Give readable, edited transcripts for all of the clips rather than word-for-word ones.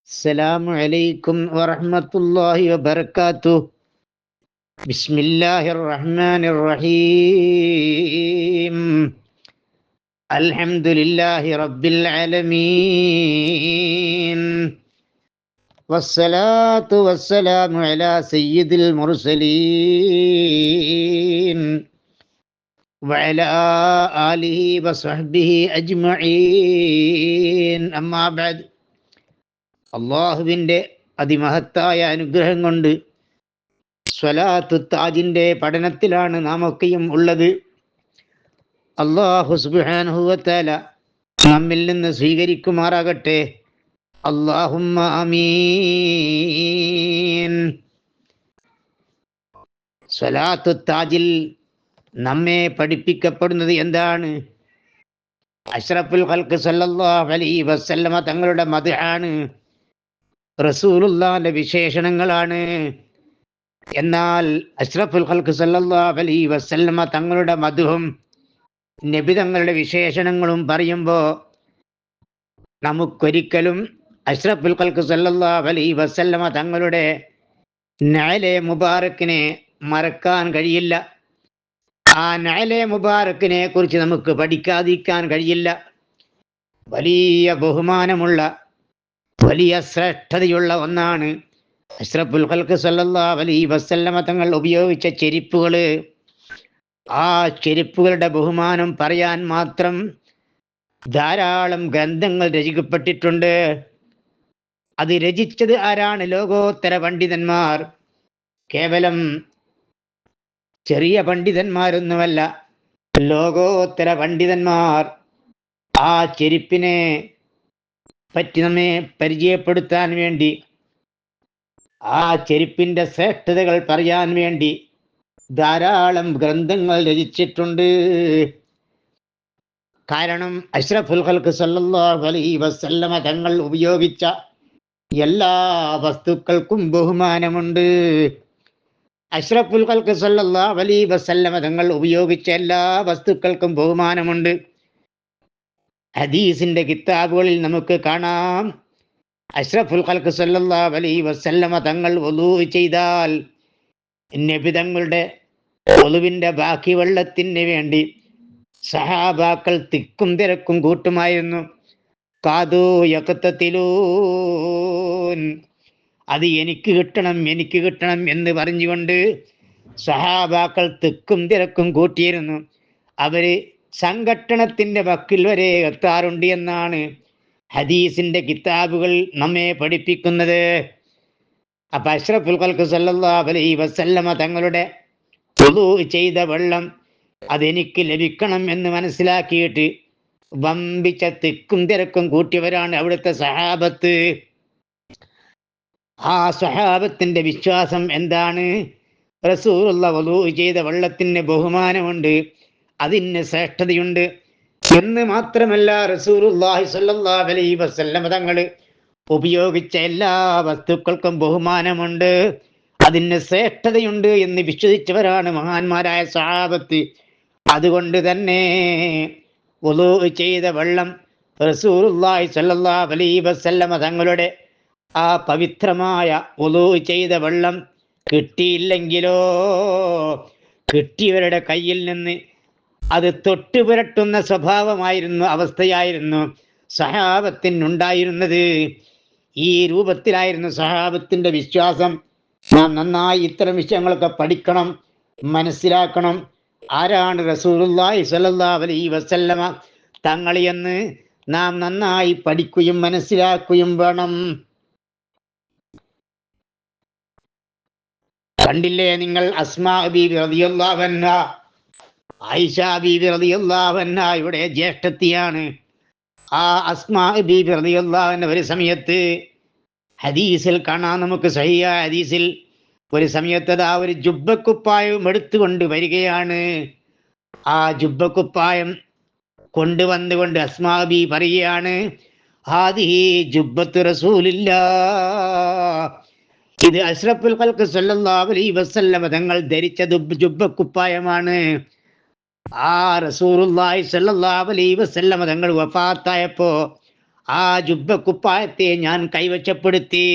السلام عليكم ورحمة الله وبركاته. بسم الله الرحمن الرحيم. الحمد لله رب العالمين، والصلاة والسلام على سيد المرسلين وعلى آله وصحبه أجمعين. أما بعد, അള്ളാഹുവിൻ്റെ അതിമഹത്തായ അനുഗ്രഹം കൊണ്ട് സ്വലാത്തു താജിൻ്റെ പഠനത്തിലാണ് നാം ഒക്കെയും ഉള്ളത്. അള്ളാഹു സുബ്ഹാനഹു വ തആല നമ്മിൽ നിന്ന് സ്വീകരിക്കുമാറാകട്ടെ. അല്ലാഹുമ്മ ആമീൻ. സ്വലാത്തു താജിൽ നമ്മെ പഠിപ്പിക്കപ്പെടുന്നത് എന്താണ്? അഷ്റഫുൽ ഖൽഖ് സല്ലല്ലാഹു അലൈഹി വസല്ലമ തങ്ങളുടെ മദ്ഹാണ്, റസൂലുള്ളാഹിന്റെ വിശേഷണങ്ങളാണ്. എന്നാൽ അഷ്റഫുൽ ഖൽഖ് സല്ലല്ലാഹു അലൈഹി വസല്ലമ തങ്ങളുടെ മദ്ഹും നബി തങ്ങളുടെ വിശേഷണങ്ങളും പറയുമ്പോൾ നമുക്കൊരിക്കലും അഷ്റഫുൽ ഖൽഖ് സല്ലല്ലാഹു അലൈഹി വസല്ലമ തങ്ങളുടെ നഅലെ മുബാറക്കിനെ മറക്കാൻ കഴിയില്ല. ആ നഅലെ മുബാറക്കിനെ കുറിച്ച് നമുക്ക് പഠിക്കാതിരിക്കാൻ കഴിയില്ല. വലിയ ബഹുമാനമുള്ള, വലിയ ശ്രേഷ്ഠതയുള്ള ഒന്നാണ് അഷ്റഫുൽ ഖൽഖ് സല്ലല്ലാഹു അലൈഹി വസല്ലമ തങ്ങൾ ഉപയോഗിച്ച ചെരുപ്പുകൾ. ആ ചെരുപ്പുകളുടെ ബഹുമാനം പറയാൻ മാത്രം ധാരാളം ഗ്രന്ഥങ്ങൾ രചിക്കപ്പെട്ടിട്ടുണ്ട്. അത് രചിച്ചത് ആരാണ്? ലോകോത്തര പണ്ഡിതന്മാർ. കേവലം ചെറിയ പണ്ഡിതന്മാരൊന്നുമല്ല, ലോകോത്തര പണ്ഡിതന്മാർ. ആ ചെരുപ്പിനെ പറ്റി നമ്മെ പരിചയപ്പെടുത്താൻ വേണ്ടി, ആ ചെരുപ്പിൻ്റെ ശ്രേഷ്ഠതകൾ പറയാൻ വേണ്ടി ധാരാളം ഗ്രന്ഥങ്ങൾ രചിച്ചിട്ടുണ്ട്. കാരണം അഷ്റഫുൽ ഖൽഖ് സല്ലല്ലാഹു അലൈഹി വസല്ലമ തങ്ങൾ ഉപയോഗിച്ച എല്ലാ വസ്തുക്കൾക്കും ബഹുമാനമുണ്ട്. അഷ്റഫുൽ ഖൽഖ് സല്ലല്ലാഹു അലൈഹി വസല്ലമ തങ്ങൾ ഉപയോഗിച്ച എല്ലാ വസ്തുക്കൾക്കും ബഹുമാനമുണ്ട്. ഹദീസിന്റെ കിതാബുകളിൽ നമുക്ക് കാണാം, അഷ്റഫുൽ ഖൽഖ് സല്ലല്ലാഹു അലൈഹി വസല്ലമ തങ്ങൾ വുളൂ ചെയ്താൽ നബി തങ്ങളുടെ വുളുവിന്റെ ബാക്കി വെള്ളത്തിന് വേണ്ടി സഹാബാക്കൾ തിക്കും തിരക്കും കൂട്ടുമായിരുന്നു. കാദൂ യഖ്തതിലൂൻ, അത് എനിക്ക് കിട്ടണം, എനിക്ക് കിട്ടണം എന്ന് പറഞ്ഞുകൊണ്ട് സഹാബാക്കൾ തിക്കും തിരക്കും കൂട്ടിയിരുന്നു. അവര് സംഘട്ടനത്തിന്റെ വക്കിൽ വരെ എത്താറുണ്ട് എന്നാണ് ഹദീസിന്റെ കിതാബുകൾ നമ്മെ പഠിപ്പിക്കുന്നത്. അപ്പൊ അഷ്റഫുൽ ഖൽഖ് സല്ലല്ലാഹു അലൈഹി വസല്ലമ തങ്ങളുടെ വുളൂ ചെയ്ത വെള്ളം അതെനിക്ക് ലഭിക്കണം എന്ന് മനസ്സിലാക്കിയിട്ട് വമ്പിച്ച തിക്കും തിരക്കും കൂട്ടിയവരാണ് അവിടുത്തെ സഹാബത്ത്. ആ സഹാബത്തിന്റെ വിശ്വാസം എന്താണ്? റസൂലുള്ള വുളൂ ചെയ്ത വെള്ളത്തിന് ബഹുമാനമുണ്ട്, അതിന് ശ്രേഷ്ഠതയുണ്ട് എന്ന് മാത്രമല്ല, റസൂലുള്ളാഹി സ്വല്ലല്ലാഹു അലൈഹി വസല്ലമ തങ്ങൾ ഉപയോഗിച്ച എല്ലാ വസ്തുക്കൾക്കും ബഹുമാനമുണ്ട്, അതിന് ശ്രേഷ്ഠതയുണ്ട് എന്ന് വിശ്വസിച്ചവരാണ് മഹാന്മാരായ സഹാബത്ത്. അതുകൊണ്ട് തന്നെ വുളൂ ചെയ്ത വെള്ളം റസൂലുള്ളാഹി സ്വല്ലല്ലാഹു അലൈഹി വസല്ലമ തങ്ങളുടെ ആ പവിത്രമായ വുളൂ ചെയ്ത വെള്ളം കിട്ടിയില്ലെങ്കിലോ, കിട്ടിയവരുടെ കയ്യിൽ നിന്ന് അത് തൊട്ടുപുരട്ടുന്ന സ്വഭാവമായിരുന്നു, അവസ്ഥയായിരുന്നു സഹാബത്തിനുണ്ടായിരുന്നത്. ഈ രൂപത്തിലായിരുന്നു സഹാബത്തിന്റെ വിശ്വാസം. നാം നന്നായി ഇത്തരം വിഷയങ്ങളൊക്കെ പഠിക്കണം, മനസ്സിലാക്കണം. ആരാണ് റസൂലുള്ളാഹി സ്വല്ലല്ലാഹു അലൈഹി വസല്ലമ തങ്ങൾ എന്ന് നാം നന്നായി പഠിക്കുകയും മനസ്സിലാക്കുകയും വേണം. കണ്ടില്ലേ നിങ്ങൾ, അസ്മാ ബീബി റളിയല്ലാഹു അൻഹ, ആയിഷ ബീബി റളിയല്ലാഹു അൻഹയുടെ ജ്യേഷ്ഠത്തിയാണ്. ആ അസ്മാ ബീബി റളിയല്ലാഹു അൻഹ ഒരു സമയത്ത് ഹദീസിൽ കാണാം, നമുക്ക് സഹിഹ ഹദീസിൽ ഒരു സമയത്ത് ആ ഒരു ജുബ്ബക്കുപ്പായം എടുത്തുകൊണ്ട് വരികയാണ്. ആ ജുബ്ബക്കുപ്പായം കൊണ്ടുവന്നുകൊണ്ട് അസ്മാ ബീ പറയുകയാണ്, ഹാദിഹി ജുബ്ബത്തു റസൂലില്ലാഹ്, ഇത് അഷ്റഫുൽ ഖൽഖ് സല്ലല്ലാഹു അലൈഹി വസല്ലമ തങ്ങൾ ധരിച്ച ജുബ്ബക്കുപ്പായമാണ്. ആ റസൂലുള്ളാഹി സ്വല്ലല്ലാഹു അലൈഹി വസല്ലമ തങ്ങൾ വഫാത്തായപ്പോ ആ ജുബ്ബക്കുപ്പായത്തെ ഞാൻ കൈവശപ്പെടുത്തി.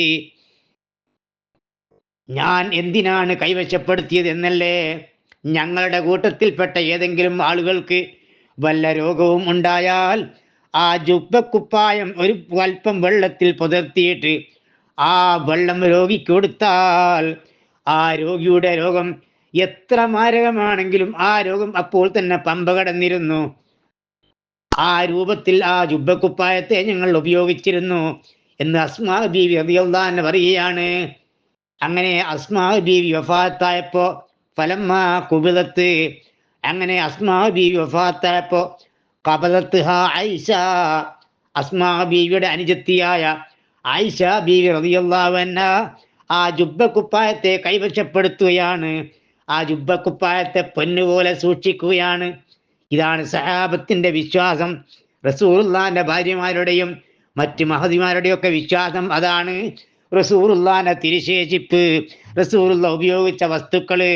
ഞാൻ എന്തിനാണ് കൈവശപ്പെടുത്തിയത് എന്നല്ലേ? ഞങ്ങളുടെ കൂട്ടത്തിൽപ്പെട്ട ഏതെങ്കിലും ആളുകൾക്ക് വല്ല രോഗവും ഉണ്ടായാൽ ആ ജുബ്ബക്കുപ്പായം ഒരു അല്പം വെള്ളത്തിൽ പുതർത്തിയിട്ട് ആ വെള്ളം രോഗിക്ക് കൊടുത്താൽ ആ രോഗിയുടെ രോഗം എത്ര മാരകമാണെങ്കിലും ആ രോഗം അപ്പോൾ തന്നെ പമ്പ കടന്നിരുന്നു. ആ രൂപത്തിൽ ആ ജുബ്ബക്കുപ്പായത്തെ ഞങ്ങൾ ഉപയോഗിച്ചിരുന്നു എന്ന് അസ്മാ ബീവി റളിയല്ലാഹു അൻഹ പറയുകയാണ്. അങ്ങനെ അസ്മാ ബീവി വഫാത്തായപ്പോ ഫലമ്മാ കുബിലത്ത്, അങ്ങനെ അസ്മാ ബീവി വഫാത്തായപ്പോ ഖബലത്ത്ഹ ആയിഷ, അസ്മാ ബീവിയുടെ അനുജത്തിയായ ആയിഷ ബീവി റളിയല്ലാഹു അൻഹ ആ ജുബ്ബക്കുപ്പായത്തെ കൈവശപ്പെടുത്തുകയാണ്. ആ ജുബ്ബക്കുപ്പായത്തെ പൊന്നുപോലെ സൂക്ഷിക്കുകയാണ്. ഇതാണ് സഹാബത്തിന്റെ വിശ്വാസം. റസൂലുള്ളാഹിന്റെ ഭാര്യമാരുടെയും മറ്റ് മഹദിമാരുടെയും ഒക്കെ വിശ്വാസം അതാണ്. റസൂലുള്ളാഹിന്റെ തിരുശേഷിപ്പ്, റസൂലുള്ള ഉപയോഗിച്ച വസ്തുക്കള്,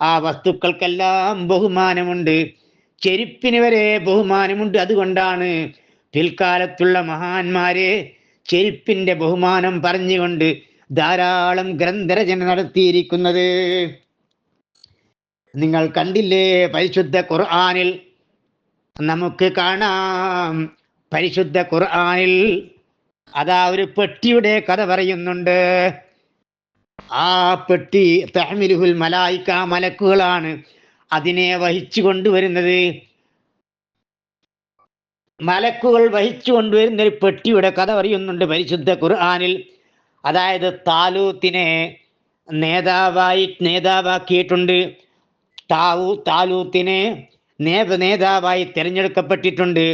ആ വസ്തുക്കൾക്കെല്ലാം ബഹുമാനമുണ്ട്. ചെരുപ്പിന് വരെ ബഹുമാനമുണ്ട്. അതുകൊണ്ടാണ് പിൽക്കാലത്തുള്ള മഹാന്മാരെ ചെരുപ്പിന്റെ ബഹുമാനം പറഞ്ഞുകൊണ്ട് ധാരാളം ഗ്രന്ഥരചന നടത്തിയിരിക്കുന്നത്. നിങ്ങൾ കണ്ടില്ലേ, പരിശുദ്ധ ഖുർആനിൽ നമുക്ക് കാണാം. പരിശുദ്ധ ഖുർആനിൽ അതാ ഒരു പെട്ടിയുടെ കഥ പറയുന്നുണ്ട്. ആ പെട്ടി തഹ്മിലുൽ മലായിക, മലക്കുകളാണ് അതിനെ വഹിച്ചു കൊണ്ടുവരുന്നത്. മലക്കുകൾ വഹിച്ചു കൊണ്ടുവരുന്ന ഒരു പെട്ടിയുടെ കഥ പറയുന്നുണ്ട് പരിശുദ്ധ ഖുർആനിൽ. അതായത് താലൂത്തിനെ നേതാവാക്കിയിട്ടുണ്ട്. താലൂത്തിനെ നേതാവായി തിരഞ്ഞെടുക്കപ്പെട്ടിട്ടുണ്ട്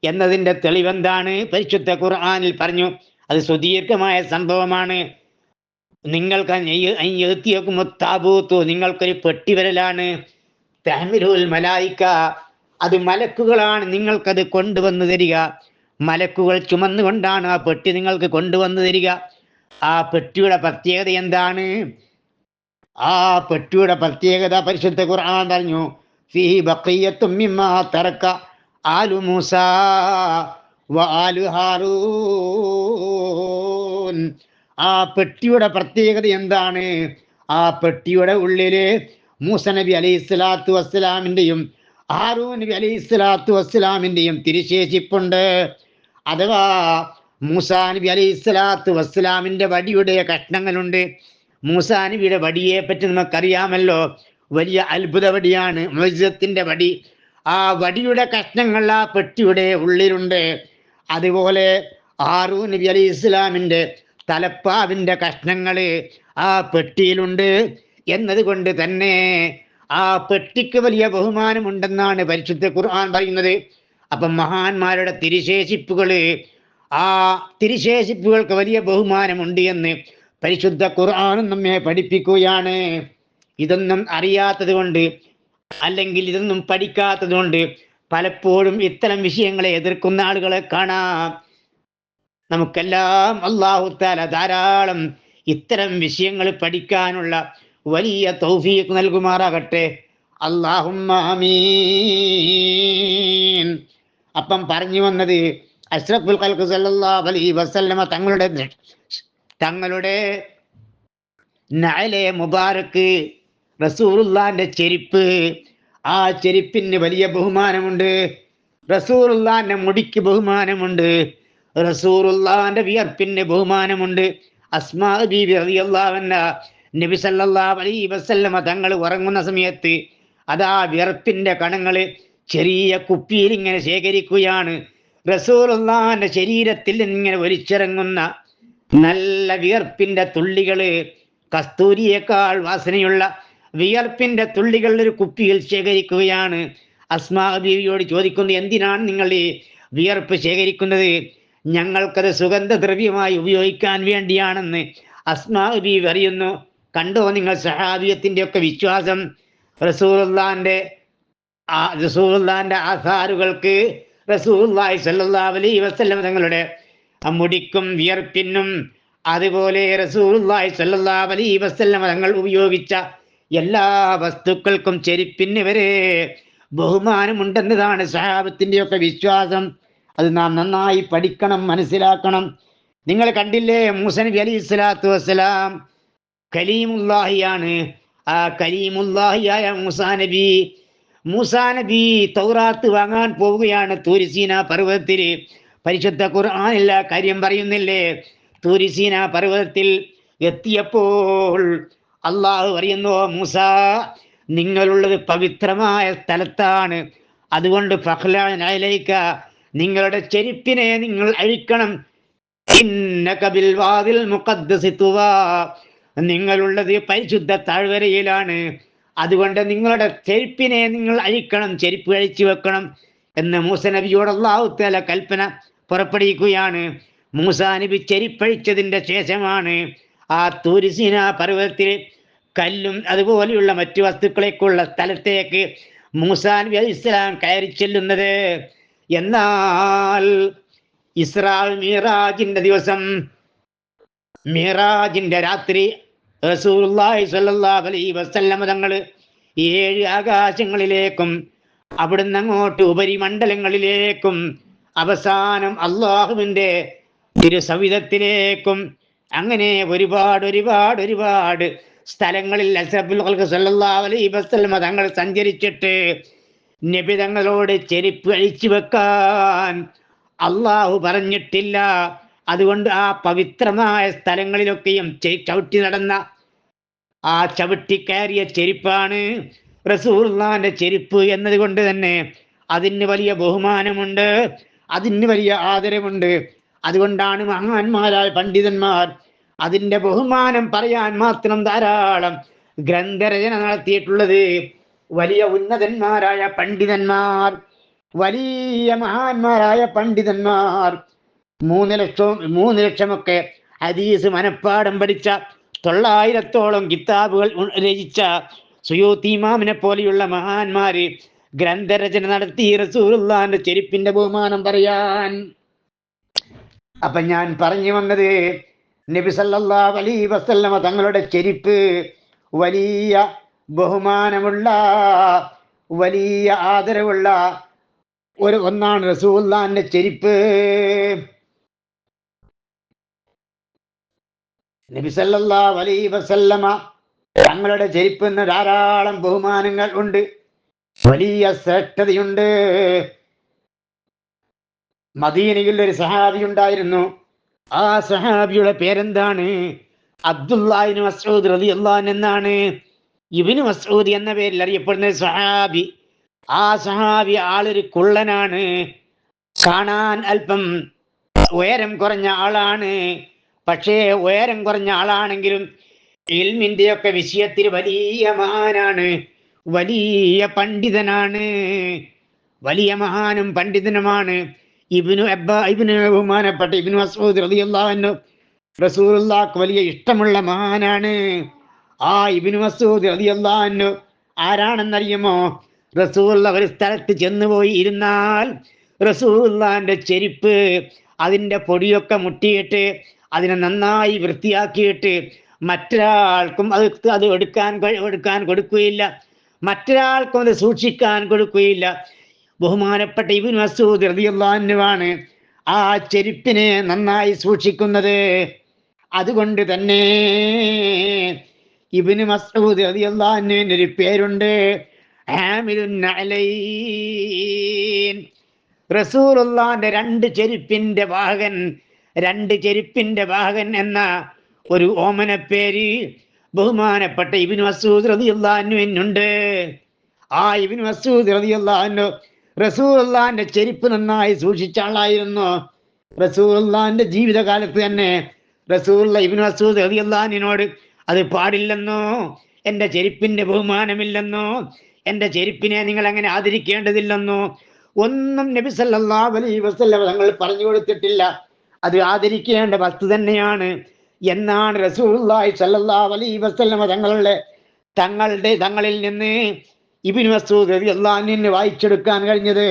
എന്നതിൻ്റെ തെളിവെന്താണ്? പരിശുദ്ധ ഖുർആനിൽ പറഞ്ഞു. അത് സുദീർഘമായ സംഭവമാണ്. നിങ്ങൾക്കൊരു പെട്ടി വരലാണ്. തഹ്മിലുൽ മലായിക, അത് മലക്കുകളാണ് നിങ്ങൾക്കത് കൊണ്ടുവന്നു തരിക. മലക്കുകൾ ചുമന്നുകൊണ്ടാണ് ആ പെട്ടി നിങ്ങൾക്ക് കൊണ്ടുവന്നു തരിക. ആ പെട്ടിയുടെ പ്രത്യേകത എന്താണ്? ആ പെട്ടിയുടെ പ്രത്യേകത പരിശുദ്ധ ഖുർആൻ പറഞ്ഞു. ഫീഹി ബഖിയ്യത്തും മിമ്മാ തറക ആലു മൂസാ വ ആലു ഹാറൂൻ. ആ പെട്ടിയുടെ പ്രത്യേകത എന്താണ്? ആ പെട്ടിയുടെ ഉള്ളില് മൂസ നബി അലൈഹിസ്സലാത്തു വസ്സലാമിൻ്റെയും ഹാറൂൻ നബി അലൈഹിസ്സലാത്തു വസ്സലാമിൻ്റെയും തിരുശേഷിപ്പുണ്ട്. അഥവാ മൂസാ നബി അലൈഹിസ്സലാത്തു വസ്സലാമിൻ്റെ വടിയുടെ കഷ്ണങ്ങളുണ്ട്. മൂസാ നബിയുടെ വടിയെ പറ്റി നമുക്കറിയാമല്ലോ, വലിയ അത്ഭുത വടിയാണ്, മുഅ്ജിസത്തിന്റെ വടി. ആ വടിയുടെ കഷ്ണങ്ങൾ ആ പെട്ടിയുടെ ഉള്ളിലുണ്ട്. അതുപോലെ ഹാറൂൻ നബി അലൈഹി ഇസ്ലാമിൻ്റെ തലപ്പാവിൻ്റെ കഷ്ണങ്ങൾ ആ പെട്ടിയിലുണ്ട്. എന്നതുകൊണ്ട് തന്നെ ആ പെട്ടിക്ക് വലിയ ബഹുമാനമുണ്ടെന്നാണ് പരിശുദ്ധ ഖുർആൻ പറയുന്നത്. അപ്പം മഹാന്മാരുടെ ആ തിരുശേഷിപ്പുകൾക്ക് വലിയ ബഹുമാനമുണ്ട് എന്ന് പരിശുദ്ധ ഖുർആനും നമ്മെ പഠിപ്പിക്കുകയാണ്. ഇതൊന്നും അറിയാത്തത് കൊണ്ട്, അല്ലെങ്കിൽ ഇതൊന്നും പഠിക്കാത്തത് കൊണ്ട് പലപ്പോഴും ഇത്തരം വിഷയങ്ങളെ എതിർക്കുന്ന ആളുകളെ കാണാം. നമുക്കെല്ലാം അല്ലാഹു തആല ധാരാളം ഇത്തരം വിഷയങ്ങൾ പഠിക്കാനുള്ള വലിയ തൗഫീഖ് നൽകുമാറാകട്ടെ. അല്ലാഹുമ്മ ആമീൻ. അപ്പം പറഞ്ഞു വന്നത് അഷ്റഫുൽ ഖൽഖ് സല്ലല്ലാഹു അലൈഹി വസല്ലമ തങ്ങളുടെ നഅലെ മുബാറക്ക്, റസൂലുള്ളാഹിന്റെ ചെരുപ്പ്, ആ ചെരുപ്പിന് വലിയ ബഹുമാനമുണ്ട്. റസൂലുള്ളാഹിന്റെ മുടിക്ക് ബഹുമാനമുണ്ട്. റസൂലുള്ളാഹിന്റെ വിയർപ്പിന് ബഹുമാനമുണ്ട്. അസ്മാ ബീവി റളിയല്ലാഹു അൻഹ നബി സല്ലല്ലാഹു അലൈഹി വസല്ലമ തങ്ങൾ ഉറങ്ങുന്ന സമയത്ത് അതാ വിയർപ്പിന്റെ കണങ്ങൾ ചെറിയ കുപ്പിയിൽ ഇങ്ങനെ ശേഖരിക്കുകയാണ്. റസൂലുള്ളാഹിന്റെ ശരീരത്തിൽ ഇങ്ങനെ ഒലിച്ചിറങ്ങുന്ന നല്ല വിയർപ്പിന്റെ തുള്ളികള്, കസ്തൂരിയേക്കാൾ വാസനയുള്ള വിയർപ്പിന്റെ തുള്ളികൾ ഒരു കുപ്പിയിൽ ശേഖരിക്കുകയാണ്. അസ്മാ ബീവിയോട് ചോദിക്കുന്നു, എന്തിനാണ് നിങ്ങൾ ഈ വിയർപ്പ് ശേഖരിക്കുന്നത്? ഞങ്ങൾക്കത് സുഗന്ധദ്രവ്യമായി ഉപയോഗിക്കാൻ വേണ്ടിയാണെന്ന് അസ്മാ ബീവി അറിയുന്നു. കണ്ടോ നിങ്ങൾ സഹാബിയത്തിന്റെ ഒക്കെ വിശ്വാസം. റസൂലുള്ളാഹിന്റെ ആധാറുകൾക്ക് റസൂലുള്ളാഹി സ്വല്ലല്ലാഹു അലൈഹി വസല്ലം തങ്ങളുടെ മുടിക്കും വിയർപ്പിനും അതുപോലെ റസൂലുള്ളാഹി സ്വല്ലല്ലാഹു അലൈഹി വസല്ലം തങ്ങൾ ഉപയോഗിച്ച എല്ലാ വസ്തുക്കൾക്കും ചെരുപ്പിന് വരെ ബഹുമാനമുണ്ടെന്നതാണ് സഹാബത്തിന്റെ ഒക്കെ വിശ്വാസം. അത് നാം നന്നായി പഠിക്കണം, മനസ്സിലാക്കണം. നിങ്ങൾ കണ്ടില്ലേ, മൂസ നബി അലൈഹി സ്വലാത്തു വസ്സലാം കലീമുല്ലാഹിയാണ്. ആ കലീമുല്ലാഹിയായ മൂസാ നബി തൗറാത്ത് വാങ്ങാൻ പോവുകയാണ് തൂരിസീന പർവ്വതത്തിൽ. പരിശുദ്ധ ഖുർആനിൽ ആ കാര്യം പറയുന്നില്ലേ? തൂരിസീന പർവ്വതത്തിൽ എത്തിയപ്പോൾ അള്ളാഹു പറയുന്നു, മൂസ, നിങ്ങളുള്ളത് പവിത്രമായ സ്ഥലത്താണ്, അതുകൊണ്ട് ഫഖ്ലഅലൈക, നിങ്ങളുടെ ചെരുപ്പിനെ നിങ്ങൾ അഴിക്കണം. ഇന്നക ബിൽ വാദിൽ മുഖദ്ദസി തുവാ, നിങ്ങളുള്ളത് പരിശുദ്ധ താഴ്വരയിലാണ്, അതുകൊണ്ട് നിങ്ങളുടെ ചെരുപ്പിനെ നിങ്ങൾ അഴിക്കണം, ചെരുപ്പ് അഴിച്ചു വെക്കണം എന്ന് മൂസ നബിയോട് അല്ലാഹു തആല കൽപ്പന പുറപ്പെടുവിക്കുകയാണ്. മൂസാ നബി ചെരുപ്പഴിച്ചതിൻ്റെ ശേഷമാണ് ആ തൂരിസീന പർവ്വതത്തിൽ കല്ലും അതുപോലെയുള്ള മറ്റു വസ്തുക്കളേക്കുള്ള സ്ഥലത്തേക്ക് മൂസാ നബി അലൈഹി സ്വലാം കയറി ചെല്ലുന്നത്. എന്നാൽ ഇസ്രാ മിറാജിന്റെ ദിവസം, മിറാജിന്റെ രാത്രി റസൂലുള്ളാഹി സ്വല്ലല്ലാഹു അലൈഹി വസല്ലം തങ്ങൾ 7 ആകാശങ്ങളിലേക്കും അവിടുന്ന് അങ്ങോട്ട് ഉപരിമണ്ഡലങ്ങളിലേക്കും അവസാനം അള്ളാഹുവിൻ്റെ തിരുസവിധത്തിലേക്കും അങ്ങനെ ഒരുപാട് സ്ഥലങ്ങളിൽ അഷ്റഫുൽ ഖൽഖ് സ്വല്ലല്ലാഹു അലൈഹി വസല്ലം തങ്ങൾ സഞ്ചരിച്ചിട്ട് നബി തങ്ങളോട് ചെരുപ്പ് അഴിച്ചു വെക്കാൻ അള്ളാഹു പറഞ്ഞിട്ടില്ല. അതുകൊണ്ട് ആ പവിത്രമായ സ്ഥലങ്ങളിലൊക്കെയും ചവിട്ടി നടന്ന ആ ചവിട്ടിക്കയറിയ ചെരുപ്പാണ് റസൂലുള്ളാഹിന്റെ ചെരുപ്പ് എന്നതുകൊണ്ട് തന്നെ അതിന് വലിയ ബഹുമാനമുണ്ട്, അതിന് വലിയ ആദരവുണ്ട്. അതുകൊണ്ടാണ് മഹാന്മാരായ പണ്ഡിതന്മാർ അതിൻ്റെ ബഹുമാനം പറയാൻ മാത്രം ധാരാളം ഗ്രന്ഥരചന നടത്തിയിട്ടുള്ളത്. വലിയ ഉന്നതന്മാരായ പണ്ഡിതന്മാർ, വലിയ മഹാന്മാരായ പണ്ഡിതന്മാർ 3 ലക്ഷമൊക്കെ ഹദീസ് മനപ്പാഠം പഠിച്ച 900ഓളം കിതാബുകൾ രചിച്ച സുയൂത്തി ഇമാമിനെ പോലെയുള്ള മഹാന്മാര് ഗ്രന്ഥരചന നടത്തി റസൂലുള്ളാഹിന്റെ ചെരുപ്പിന്റെ ബഹുമാനം പറയാൻ. അപ്പൊ ഞാൻ പറഞ്ഞു വന്നത്, നബി സല്ലല്ലാഹു അലൈഹി വസല്ലമ തങ്ങളുടെ ചെരുപ്പ് വലിയ ബഹുമാനമുള്ള, വലിയ ആദരവുള്ള ഒന്നാണ് റസൂലുള്ളാഹിന്റെ ചെരുപ്പ്. നബി സല്ലല്ലാഹു അലൈഹി വസല്ലമ തങ്ങളുടെ ചെരുപ്പിന് ധാരാളം ബഹുമാനങ്ങൾ ഉണ്ട്, വലിയ ശ്രേഷ്ഠതയുണ്ട്. മദീനയിൽ ഒരു സഹാബി ഉണ്ടായിരുന്നു. ആ സഹാബിയുടെ പേരെന്താണ്? അബ്ദുല്ലാഹി ഇബ്നു മസ്ഊദ് റളിയല്ലാഹു അൻഹു എന്നാണ്. ഇബ്നു മസ്ഊദ് എന്ന പേരിൽ അറിയപ്പെടുന്ന സഹാബി. ആ സഹാബി ആളൊരു കുള്ളനാണ്, കാണാൻ അല്പം ഉയരം കുറഞ്ഞ ആളാണ്. പക്ഷേ ഉയരം കുറഞ്ഞ ആളാണെങ്കിലും ഇൽമിൻ്റെയൊക്കെ വിഷയത്തിൽ വലിയ മഹാനാണ്, വലിയ പണ്ഡിതനാണ്, വലിയ മഹാനും പണ്ഡിതനുമാണ്. ബഹുമാനപ്പെട്ട ഇബ്നു മസ്ഊദ് റളിയല്ലാഹു അൻഹു റസൂലുള്ളാഹിക്ക് വലിയ ഇഷ്ടമുള്ള മഹാനാണ്. ആ ഇബ്നു മസ്ഊദ് റളിയല്ലാഹു അൻഹു ആരാണെന്നറിയുമോ? റസൂലുള്ള ഒരു സ്ഥലത്ത് ചെന്നുപോയി ഇരുന്നാൽ റസൂലുള്ളാഹിന്റെ ചെരുപ്പ് അതിൻ്റെ പൊടിയൊക്കെ മുട്ടിയിട്ട് അതിനെ നന്നായി വൃത്തിയാക്കിയിട്ട് മറ്റൊരാൾക്കും അത് എടുക്കാൻ കൊടുക്കുകയില്ല, മറ്റൊരാൾക്കും അത് സൂക്ഷിക്കാൻ കൊടുക്കുകയില്ല. ബഹുമാനപ്പെട്ട ഇബ്നു മസ്ഊദ് റളിയല്ലാഹു അൻഹുവാണ് ആ ചെരുപ്പിനെ നന്നായി സൂക്ഷിക്കുന്നത്. അതുകൊണ്ട് തന്നെ ഇബ്നു മസ്ഊദ് റളിയല്ലാഹു അൻഹുവിന് ഒരു പേരുണ്ട്, ഹാമിലുൻ നഅലൈൻ. റസൂലുള്ളാഹിന്റെ 2 ചെരുപ്പിന്റെ വാഹകൻ എന്ന ഒരു ഓമന പേര് ബഹുമാനപ്പെട്ട ഇബ്നു മസ്ഊദ് റളിയല്ലാഹു അൻഹുവിനുണ്ട്. ആ ഇബ്നു മസ്ഊദ് റളിയല്ലാഹു അൻഹു റസൂലുള്ളാഹിന്റെ ചെരുപ്പ് നന്നായി സൂക്ഷിച്ച ആളായിരുന്നു. റസൂലുള്ളാഹിന്റെ ജീവിതകാലത്ത് തന്നെ റസൂലുള്ള ഇബ്നു മസ്ഊദ് റളിയല്ലാഹു അൻഹുവിനോട് അത് പാടില്ലെന്നോ, എൻ്റെ ചെരുപ്പിന്റെ ബഹുമാനമില്ലെന്നോ, എൻ്റെ ചെരുപ്പിനെ നിങ്ങൾ അങ്ങനെ ആദരിക്കേണ്ടതില്ലെന്നോ ഒന്നും നബി സല്ലല്ലാഹു അലൈഹി വസല്ലം തങ്ങൾ പറഞ്ഞു കൊടുത്തിട്ടില്ല. അത് ആദരിക്കേണ്ട വസ്തു തന്നെയാണ് എന്നാണ് റസൂലുള്ളാഹി സ്വല്ലല്ലാഹു അലൈഹി വസല്ലം തങ്ങളിൽ നിന്ന് ഇബ്നു മസ്ഊദ് റളിയല്ലാഹു അൻഹു വായിച്ചെടുക്കാൻ കഴിഞ്ഞത്.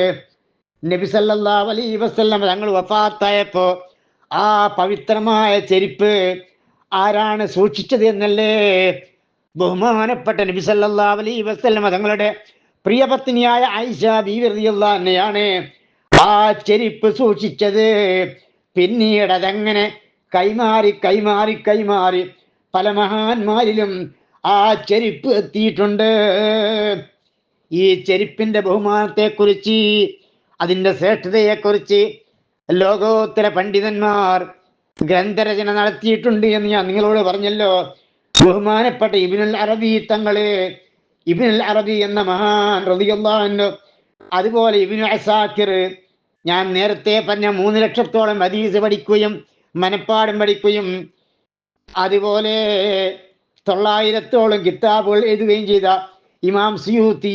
നബി സല്ലല്ലാഹു അലൈഹി വസല്ലം തങ്ങൾ വഫാത്തായപ്പോൾ ആ പവിത്രമായ ചെരുപ്പ് ആരാണ് സൂക്ഷിച്ചത് എന്നല്ലേ? ബഹുമാനപ്പെട്ട നബി സല്ലല്ലാഹു അലൈഹി വസല്ലം തങ്ങളുടെ പ്രിയപത്നിയായ ആയിഷ ബീവി റളിയല്ലാഹു അൻഹയാണ് ആ ചെരുപ്പ് സൂക്ഷിച്ചത് പിന്നീട് അതങ്ങനെ കൈമാറി കൈമാറി കൈമാറി പല മഹാന്മാരിലും ആ ചെരുപ്പ് എത്തിയിട്ടുണ്ട്. ഈ ചെരുപ്പിന്റെ ബഹുമാനത്തെക്കുറിച്ച്, അതിന്റെ ശ്രേഷ്ഠതയെക്കുറിച്ച് ലോകോത്തര പണ്ഡിതന്മാർ ഗ്രന്ഥരചന നടത്തിയിട്ടുണ്ട് എന്ന് ഞാൻ നിങ്ങളോട് പറഞ്ഞല്ലോ. ബഹുമാനപ്പെട്ട ഇബ്നുൽ അറബി തങ്ങള്, ഇബ്നുൽ അറബി എന്ന മഹാൻ റളിയല്ലാഹു അൻഹു, അതുപോലെ ഇബ്നു അസാക്കിർ, ഞാൻ നേരത്തെ പറഞ്ഞ 3 ലക്ഷത്തോളം ഹദീസ് പഠിക്കുകയും മനപ്പാഠം പഠിക്കുകയും അതുപോലെ 900ഓളം കിതാബുകൾ എഴുതുകയും ചെയ്ത ഇമാം സുയൂത്തി,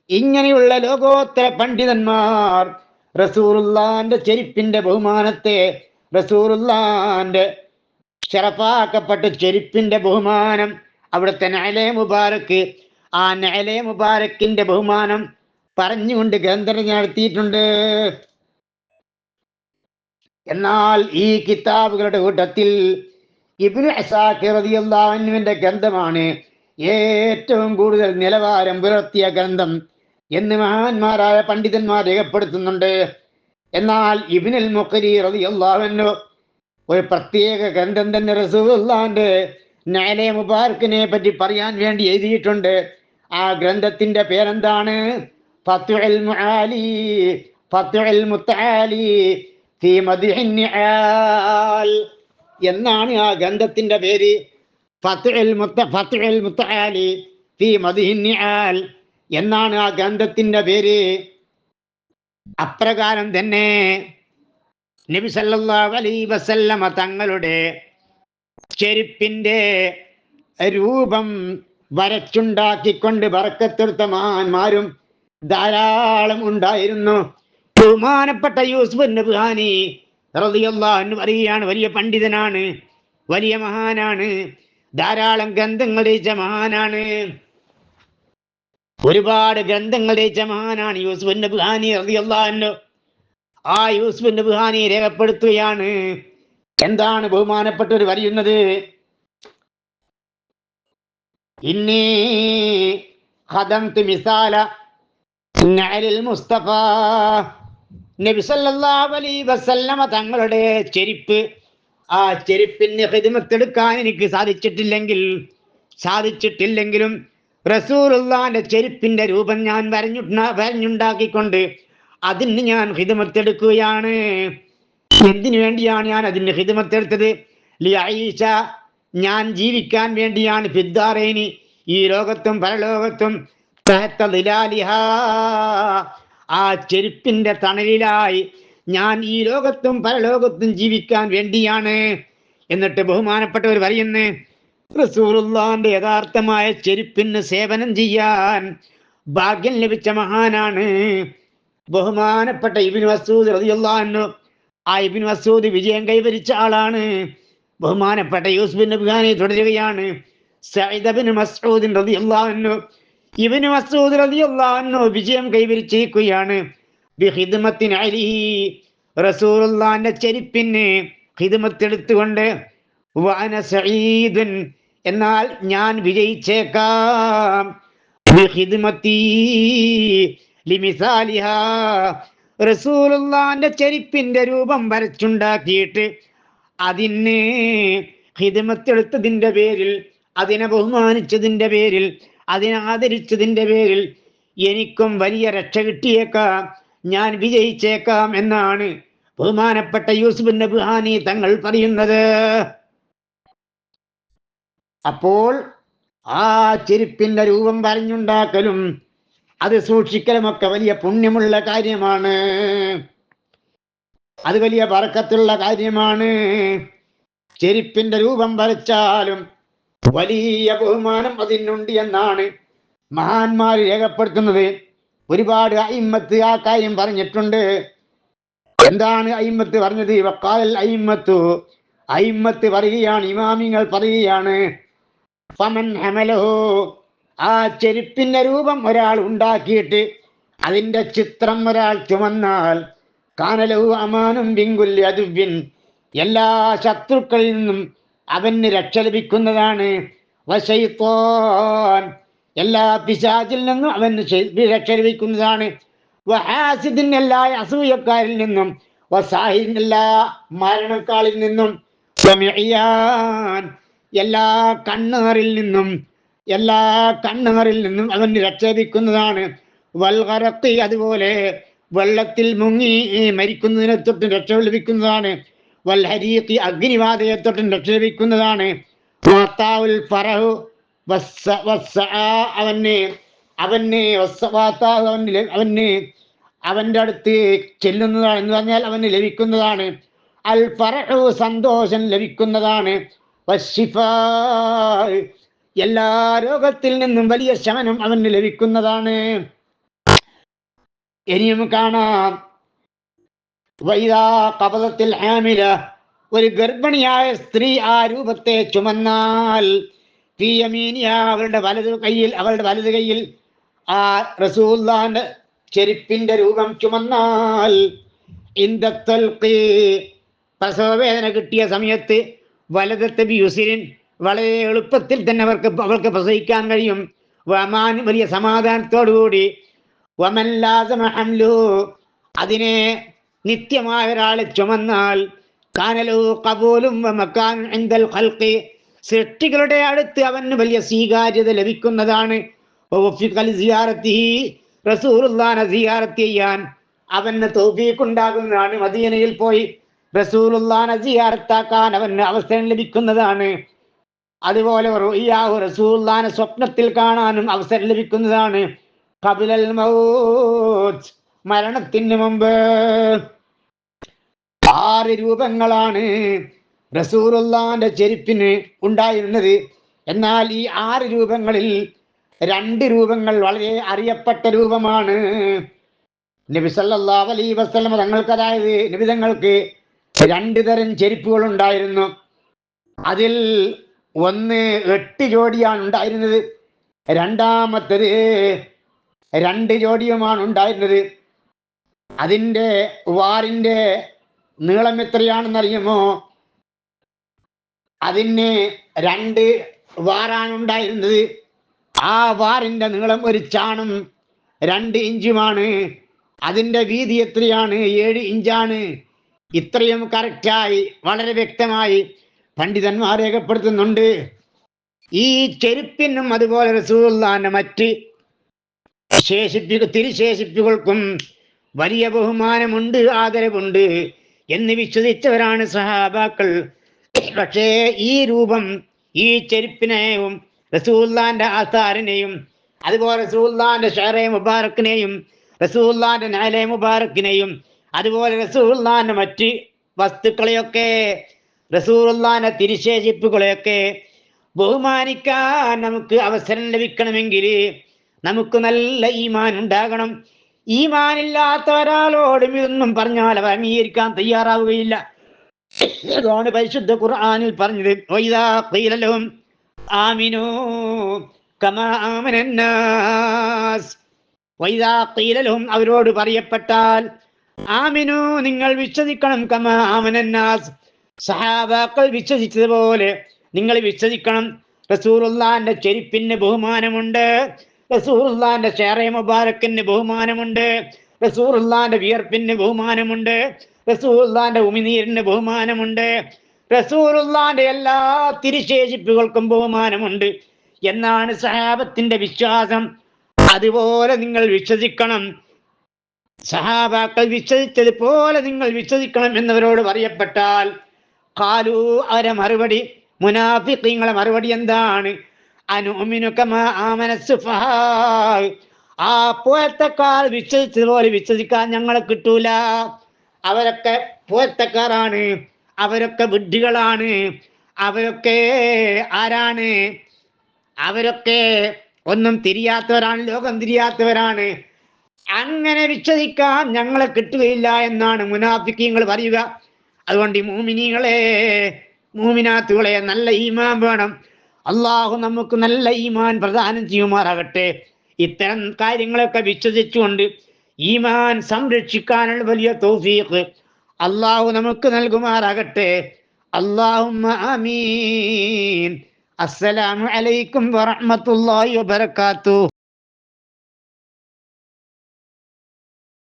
ഇങ്ങനെയുള്ള ലോകോത്തര പണ്ഡിതന്മാർ റസൂലുള്ളാന്റെ ചെരുപ്പിന്റെ ബഹുമാനത്തെ, റസൂലുള്ളാന്റെ ശറഫാക്കപ്പെട്ട ചെരുപ്പിന്റെ ബഹുമാനം, അവിടുത്തെ നഅലേ മുബാറക്ക്, ആ നഅലേ മുബാറക്കിന്റെ ബഹുമാനം പറഞ്ഞുകൊണ്ട് ഗ്രന്ഥരചന നടത്തിയിട്ടുണ്ട്. എന്നാൽ ഈ കിതാബുകളുടെ കൂട്ടത്തിൽ ഇബ്നു അസാക്കിർ റളിയല്ലാഹു അൻഹുവിന്റെ ഗ്രന്ഥമാണ് ഏറ്റവും കൂടുതൽ നിലവാരം പുലർത്തിയ ഗ്രന്ഥം എന്ന് മഹാന്മാരായ പണ്ഡിതന്മാർ രേഖപ്പെടുത്തുന്നുണ്ട്. എന്നാൽ ഇബ്നുൽ മുഖരി റളിയല്ലാഹു അൻഹു ഒരു പ്രത്യേക ഗ്രന്ഥം തന്നെ റസൂലുള്ളാഹിന്റെ നഅലേ മുബാറക്കിനെ പറ്റി പറയാൻ വേണ്ടി എഴുതിയിട്ടുണ്ട്. ആ ഗ്രന്ഥത്തിന്റെ പേരെന്താണ്? ഫത്ഹുൽ മുആലി, ഫത്ഹുൽ മുതആലി ഫീ മദ്ഹിൻ നിആൽ എന്നാണ് ആ ഗ്രന്ഥത്തിന്റെ പേര്. ഫത്ഹുൽ മുതആലി ഫീ മദ്ഹിൻ നിആൽ എന്നാണ് ആ ഗ്രന്ഥത്തിന്റെ പേര്. അപ്രകാരം തന്നെ നബി സല്ലല്ലാഹു അലൈഹി വസല്ലമ തങ്ങളുടെ ചെരുപ്പിന്റെ രൂപം വരച്ചുണ്ടാക്കിക്കൊണ്ട് ബറക്കത്തെടുത്ത മഹാന്മാരും ധാരാളം ഉണ്ടായിരുന്നു. ബഹുമാനപ്പെട്ട യൂസുഫ് നബ്ഹാനി റളിയല്ലാഹു അൻഹു പറയുകയാണ്, വലിയ പണ്ഡിതനാണ്, വലിയ മഹാനാണ്, ധാരാളം ഗ്രന്ഥങ്ങൾ രചിച്ച മഹാനാണ്, ഒരുപാട് ഗ്രന്ഥങ്ങൾ രചിച്ച മഹാനാണ് യൂസുഫ് നബ്ഹാനി റളിയല്ലാഹു അൻഹു. ആ യൂസുഫ് നബ്ഹാനി രേഖപ്പെടുത്തുകയാണ്, എന്താണ് ബഹുമാനപ്പെട്ടവർ പറയുന്നത്? ഇന്നി ഖദംതു മിസാല നഅലിൽ മുസ്തഫ, നബി സല്ലല്ലാഹു അലൈഹി വസല്ലമ തങ്ങളുടെ ചെരുപ്പ്, ആ ചെരുപ്പിന് ഖിദ്മത്തെടുക്കാൻ എനിക്ക് സാധിച്ചിട്ടില്ലെങ്കിലും റസൂലുള്ളാഹിന്റെ ചെരുപ്പിന്റെ രൂപം ഞാൻ വരഞ്ഞുണ്ടാക്കിക്കൊണ്ട് അതിന് ഞാൻ ഖിദ്മത്തെടുക്കുകയാണ്. എന്തിനു വേണ്ടിയാണ് ഞാൻ അതിന് ഖിദ്മത്തെടുത്തത്? ലിയഈശ, ഞാൻ ജീവിക്കാൻ വേണ്ടിയാണ്, ഫിദ്ദാറൈനി, ഈ ലോകത്തും പരലോകത്തും, തഹത ളിലാലിഹാ, ആ ചെരുപ്പിന്റെ തണലിലായി ഞാൻ ഈ ലോകത്തും പരലോകത്തും ജീവിക്കാൻ വേണ്ടിയാണ്. എന്നിട്ട് ബഹുമാനപ്പെട്ടവർ പറയുന്നു, റസൂലുള്ളാഹിന്റെ യഥാർത്ഥമായ ചെരുപ്പിന് സേവനം ചെയ്യാൻ ഭാഗ്യം ലഭിച്ച മഹാനാണ് ബഹുമാനപ്പെട്ട ഇബ്നു മസ്ഊദ് റളിയല്ലാഹു അൻഹു. ആ ഇബ്നു മസ്ഊദ് വിജയം കൈവരിച്ച ആളാണ്. ബഹുമാനപ്പെട്ട യൂസുഫ് നബ്ഹാനി തുടരുകയാണ്, സഈദ് ഇബ്നു മസ്ഊദ് റളിയല്ലാഹു അൻഹു, ഇബ്നു മസ്ഊദ് റളിയല്ലാഹു അൻഹു വിജയം കൈവരിച്ചിരിക്കുകയാണ് ബിഖിദ്മത്തിൻ അലിഹി, റസൂലുള്ളാഹിന്റെ ചെരുപ്പിന് ഖിദ്മത്തെടുത്തുകൊണ്ട്. വഅന സഈദുൻ, എന്നാൽ ഞാൻ വിജയിച്ചേക്കാം, ബിഖിദ്മത്തി ലിമിസാലിഹാ, റസൂലുള്ളാഹിന്റെ ചെരുപ്പിന്റെ രൂപം വരച്ചുണ്ടാക്കിയിട്ട് അതിന് ഖിദ്മത്തെടുത്തതിന്റെ പേരിൽ, അതിനെ ബഹുമാനിച്ചതിന്റെ പേരിൽ, അതിനെ ആദരിച്ചതിന്റെ പേരിൽ എനിക്കും വലിയ രക്ഷ കിട്ടിയേക്കാം, ഞാൻ വിജയിച്ചേക്കാം എന്നാണ് ബഹുമാനപ്പെട്ട യൂസുഫ് നബ്ഹാനി തങ്ങൾ പറയുന്നത്. അപ്പോൾ ആ ചെരുപ്പിന്റെ രൂപം വരഞ്ഞുണ്ടാക്കലും അത് സൂക്ഷിക്കലുമൊക്കെ വലിയ പുണ്യമുള്ള കാര്യമാണ്, അത് വലിയ ബർക്കത്തുള്ള കാര്യമാണ്. ചെരുപ്പിന്റെ രൂപം വരച്ചാലും വലിയ ബഹുമാനം അതിനുണ്ട് എന്നാണ് മഹാന്മാർ രേഖപ്പെടുത്തുന്നത്. ഒരുപാട് അയിമ്മത്ത് ആ കാര്യം പറഞ്ഞിട്ടുണ്ട്. എന്താണ് അയിമ്മത്ത് പറഞ്ഞത്? വഖാൽ അയിമ്മത്തു, അയിമ്മത്ത് പറയുകയാണ്, ഇമാമിങ്ങൾ പറയുകയാണ്, ഫമൻ ഹമലഹു, ആ ചെരുപ്പിന്റെ രൂപം ഒരാൾ ഉണ്ടാക്കിയിട്ട് അതിന്റെ ചിത്രം ഒരാൾ ചുമന്നാൽ, കാനലഹു അമാനും ബിങ്കുല്ലി അദുവ്വിൻ, എല്ലാ ശത്രുക്കളിൽ നിന്നും അവന് രക്ഷ ലഭിക്കുന്നതാണ്. വശൈത്വാൻ, എല്ലാ പിശാചിൽ നിന്നും അവന് രക്ഷ ലഭിക്കുന്നതാണ്. വഹാസിദിൻ എല്ലാ അസൂയക്കാരിൽ നിന്നും, വസാഹിദിൻ എല്ലാ മരണക്കാളിൽ നിന്നും, വമിഇയാൻ എല്ലാ കണ്ണേറിൽ നിന്നും, എല്ലാ കണ്ണേറിൽ നിന്നും അവന് രക്ഷ ലഭിക്കുന്നതാണ്. വൽഗറഖി അതുപോലെ വെള്ളത്തിൽ മുങ്ങി മരിക്കുന്നതിനെ തൊട്ടും രക്ഷ ലഭിക്കുന്നതാണ്. വൽഹരീഖി അഗ്നിബാധയെ തൊട്ടും രക്ഷ ലഭിക്കുന്നതാണ്. വത്താഉൽ ഫറഹു അവന്റെ അടുത്ത് ചെല്ലുന്നതാണ് എന്ന് പറഞ്ഞാൽ അവന് ലഭിക്കുന്നതാണ്. അൽ ഫറഹു സന്തോഷം ലഭിക്കുന്നതാണ്. വശിഫാ എല്ലാ രോഗത്തിൽ നിന്നും വലിയ ശമനം അവന് ലഭിക്കുന്നതാണ്. ഇനിയും കാണാം, വൈദാ ഖബലത്തിൽ ഹാമില ഒരു ഗർഭിണിയായ സ്ത്രീ ആ രൂപത്തെ ചുമന്നാൽ, ഫീ യമീനിഹ അവളുടെ വലത് കൈയിൽ ആ റസൂലുള്ളാഹിന്റെ ചെരുപ്പിന്റെ രൂപം ചുമന്നാൽ, ഇന്ദത്തൽഖി പ്രസവവേദന കിട്ടിയ സമയത്ത്, വലദത്ത് ബിയുസ്രിൻ വളരെ എളുപ്പത്തിൽ തന്നെ അവൾക്ക് പ്രസവിക്കാൻ കഴിയും. വമാൻ വലിയ സമാധാനത്തോടുകൂടി. വമൻ ലാസമ ഹംലു അതിനെ നിത്യമായ ഒരാളെ ചുമന്നാൽ, കാനലു ഖബൂലും വമകാൻ ഇൻദൽ ഖൽഖി സൃഷ്ടികളുടെ അടുത്ത് അവന് വലിയ സ്വീകാര്യത ലഭിക്കുന്നതാണ്. റസൂലുള്ളാഹിനെ സിയാറത്ത് ചെയ്യാൻ അവന് തൗഫീഖ് ഉണ്ടാകുന്നതാണ്. മദീനയിൽ പോയി റസൂലുള്ളാഹിനെ സിയാറത്താക്കാൻ അവന് അവസരം ലഭിക്കുന്നതാണ്. അതുപോലെ റസൂലുള്ളാഹിനെ സ്വപ്നത്തിൽ കാണാനും അവസരം ലഭിക്കുന്നതാണ്. ഖബലൽ മൗത്ത് മരണത്തിന് മുമ്പ്. 6 രൂപങ്ങളാണ് റസൂലുള്ളാഹിന്റെ ചെരുപ്പിന് ഉണ്ടായിരുന്നത്. എന്നാൽ ഈ 6 രൂപങ്ങളിൽ 2 രൂപങ്ങൾ വളരെ അറിയപ്പെട്ട രൂപമാണ്. നബി സല്ലല്ലാഹു അലൈഹി വസല്ലം തങ്ങൾക്ക്, അതായത് നബി തങ്ങൾക്ക് 2 തരം ചെരുപ്പുകൾ ഉണ്ടായിരുന്നു. അതിൽ ഒന്ന് 8 ജോഡിയാണ് ഉണ്ടായിരുന്നത്, രണ്ടാമത്തേത് 2 ജോഡിയുമാണ് ഉണ്ടായിരുന്നത്. അതിൻ്റെ വാറിൻ്റെ നീളം എത്രയാണെന്നറിയുമോ? അതിന് 2 വാറാണ് ഉണ്ടായിരുന്നത്. ആ വാറിന്റെ നീളം ഒരു ചാണും 2 ഇഞ്ചുമാണ്. അതിന്റെ വീതി എത്രയാണ്? 7 ഇഞ്ചാണ്. ഇത്രയും കറക്റ്റായി വളരെ വ്യക്തമായി പണ്ഡിതന്മാർ രേഖപ്പെടുത്തുന്നുണ്ട്. ഈ ചെരുപ്പിനും അതുപോലെ റസൂലുള്ളാഹിന്റെ മറ്റ് തിരുശേഷിപ്പുകൾക്കും വലിയ ബഹുമാനമുണ്ട്, ആദരവുണ്ട് എന്ന് വിശ്വസിച്ചവരാണ് സഹാബാക്കൾ. പക്ഷേ ഈ രൂപം, ഈ ചെരുപ്പിനെയും റസൂലുള്ളാഹിന്റെ ആസാറിനെയും അതുപോലെ റസൂലുള്ളാഹിന്റെ ഷഅറേ മുബാറക്കിനെയും റസൂലുള്ളാഹിന്റെ നഅലേ മുബാറക്കിനെയും അതുപോലെ റസൂലുള്ളാഹിന്റെ മറ്റ് വസ്തുക്കളെയൊക്കെ, റസൂലുള്ളാഹിന്റെ തിരുശേഷിപ്പുകളെയൊക്കെ ബഹുമാനിക്കാൻ നമുക്ക് അവസരം ലഭിക്കണമെങ്കിൽ നമുക്ക് നല്ല ഈമാൻ ഉണ്ടാകണം. ഈമാനില്ലാത്ത ഒരാളോടും ഇതൊന്നും പറഞ്ഞാൽ അവർ അംഗീകരിക്കാൻ തയ്യാറാവുകയില്ല. അതാണ് പരിശുദ്ധ ഖുർആനിൽ പറഞ്ഞത്, വൈദാ ഖീല ലഹും ആമിനൂ കമാ ആമനന്നാസ്. വൈദാ ഖീല ലഹും അവരോട് പറയപ്പെട്ടാൽ, ആമിനൂ നിങ്ങൾ വിശ്വസിക്കണം, കമാ ആമനന്നാസ് സഹാബാക്കൾ വിശ്വസിച്ചതുപോലെ നിങ്ങൾ വിശ്വസിക്കണം. റസൂലുള്ളാഹിന്റെ ചെരുപ്പിന് ബഹുമാനമുണ്ട്, റസൂലുള്ളാഹിന്റെ ഷഅറേ മുബാറക്കിന് ബഹുമാനമുണ്ട്, റസൂലുള്ളാഹിന്റെ വിയർപ്പിന് ബഹുമാനമുണ്ട്, റസൂലുള്ളാഹിന്റെ ഉമിനീരിന് ബഹുമാനമുണ്ട്, റസൂലുള്ളാഹിന്റെ എല്ലാ തിരുശേഷിപ്പുകൾക്കും ബഹുമാനമുണ്ട് എന്നാണ് സഹാബത്തിന്റെ വിശ്വാസം. അതുപോലെ നിങ്ങൾ വിശ്വസിക്കണം, സഹാബാക്കൾ വിശ്വസിച്ചതുപോലെ നിങ്ങൾ വിശ്വസിക്കണം എന്നവരോട് പറയപ്പെട്ടാൽ, ഖാലൂ അവരെ മറുപടി, മുനാഫിഖീങ്ങളെ മറുപടി എന്താണ്? അനുഅ്മിനു കമാ ആമന സുഫഹാ, ആ പോയത്തക്കാർ വിശ്വസിച്ചതുപോലെ വിശ്വസിക്കാൻ ഞങ്ങളെ കിട്ടൂല. അവരൊക്കെ പോയത്തക്കാരാണ്, അവരൊക്കെ വിഡ്ഢികളാണ്, അവരൊക്കെ ആരാണ്? അവരൊക്കെ ഒന്നും തിരിയാത്തവരാണ്, ലോകം തിരിയാത്തവരാണ്. അങ്ങനെ വിശ്വസിക്കാൻ ഞങ്ങളെ കിട്ടുകയില്ല എന്നാണ് മുനാഫിക്കീങ്ങൾ പറയുക. അതുകൊണ്ട് ഈ മൂമിനീങ്ങളെ, മൂമിനാത്തുകളെ, നല്ല ഈമാൻ വേണം. അള്ളാഹു നമുക്ക് നല്ല ഈമാൻ പ്രദാനം ചെയ്യുമാറാകട്ടെ. ഇത്തരം കാര്യങ്ങളൊക്കെ വിശ്വസിച്ചുകൊണ്ട് ഈമാൻ സംരക്ഷിക്കാനുള്ള വലിയ തൗഫീഖ് അള്ളാഹു നമുക്ക് നൽകുമാറാകട്ടെ. അല്ലാഹുമ്മ ആമീൻ. അസ്സലാമു അലൈക്കും വറഹ്മത്തുള്ളാഹി വബറകാതുഹു.